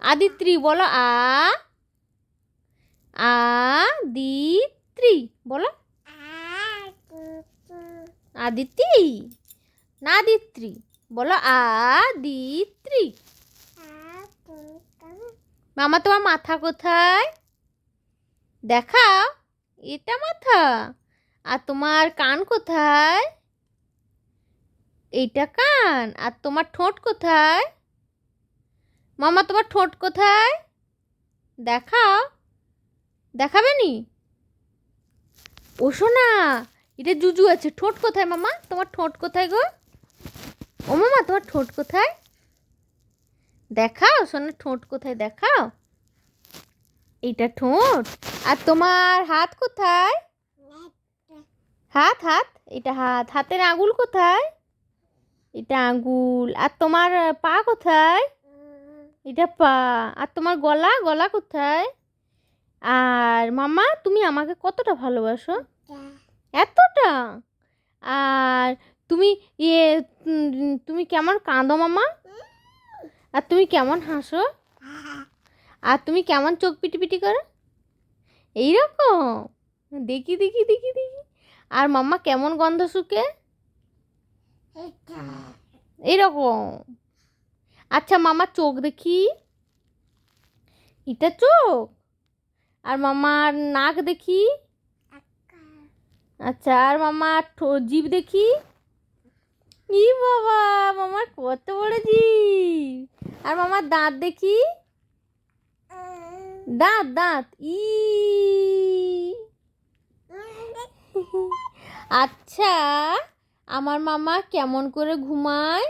আদিত্রি বলো আদিত্রি বলো। আদিত্রি না আদিত্রি বলো আদিত্রি। মামা তোমার মাথা কোথায় দেখাও, এটা মাথা। আর তোমার কান কোথায়, এইটা কান। আর তোমার ঠোঁট কোথায় মামা, তোমার ঠোঁট কোথায় দেখাও, দেখাবে নি? ও শোনা, এটা জুজু আছে। ঠোঁট কোথায় মামা, তোমার ঠোঁট কোথায় গো? ও মামা তোমার ঠোঁট কোথায় দেখাও, শোনা ঠোঁট কোথায় দেখাও। এইটা ঠোঁট। আর তোমার হাত কোথায়? হাত হাত, এটা হাত। হাতের আঙুল কোথায়? এটা আঙুল। আর তোমার পা কোথায়? এটা পা। আর তোমার গলা, গলা কোথায়? আর মামা তুমি আমাকে কতটা ভালোবাসো? এতটা। আর তুমি ইয়ে তুমি কেমন কাঁদো মামা? আর তুমি কেমন হাসো? আর তুমি কেমন চোখ পিটিপিটি করো? এইরকম। দেখি দেখি দেখি দেখি। আর মাম্মা কেমন গন্ধ শুকে? এইরকম। আচ্ছা মামা চোখ দেখি, এটা চোখ। আর মামার নাক দেখি। আচ্ছা আর মামার জিভ দেখি। ই বাবা, মামার কত বড় জিভ। আর মামার দাঁত দেখি। দাঁত দাঁত আচ্ছা আমার মামা কেমন করে ঘুমায়?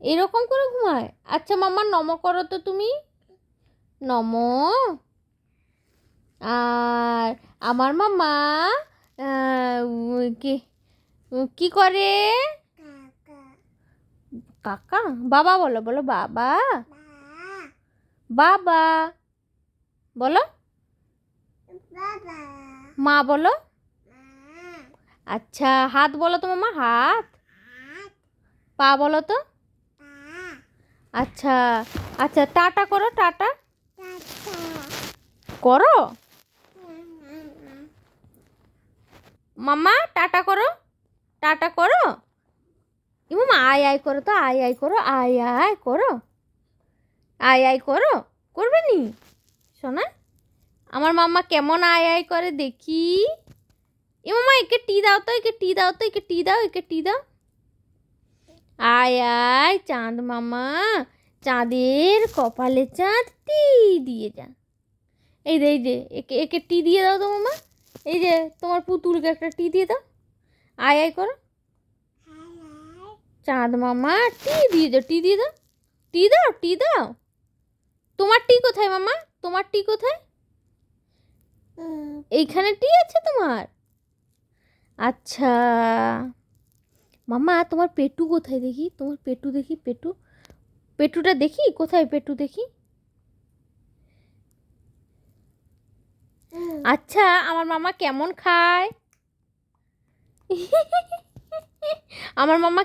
এরকম করে ঘুমায়। আচ্ছা মামা নম করো তো তুমি, নম। আর আমার মামা কি কি করে? কাকা। বাবা বলো, বলো বাবা, বাবা বলো। মা বলো। আচ্ছা হাত বলো তো মামা, হাত। পা বলো তো। আচ্ছা আচ্ছা টাটা করো, টাটা করো মামা, টাটা করো, টাটা করো। মামা আয় আয় করো তো, আয় আয় করো, আয় আয় করো, আয় আয় করো। করবে নি শোনা? আমার মামা কেমন আয় আয় করে দেখি। মামা একে টি দাও তো, একে টি দাও তো, একে টি দাও, একে টি দাও। আয় আয় চাঁদ মামা, চাঁদের কপালে চাঁদ টি দিয়ে যা। এই যে একে একে টি দিয়ে দাও তো মামা। এই যে তোমার পুতুলকে একটা টি দিয়ে দাও। আয় আয় করো। চাঁদ মামা টি দিয়ে দাও, টি দিয়ে দাও, টি দাও, টি দাও। তোমার টি কোথায় মামা, তোমার টি কোথায়? এইখানে টি আছে তোমার। আচ্ছা মামা তোমার পেটু কোথায় দেখি, তোমার পেটু দেখি, পেটু, পেটুটা দেখি কোথায়, পেটু দেখি। আচ্ছা আমার মামা কেমন খায়? আমার মামা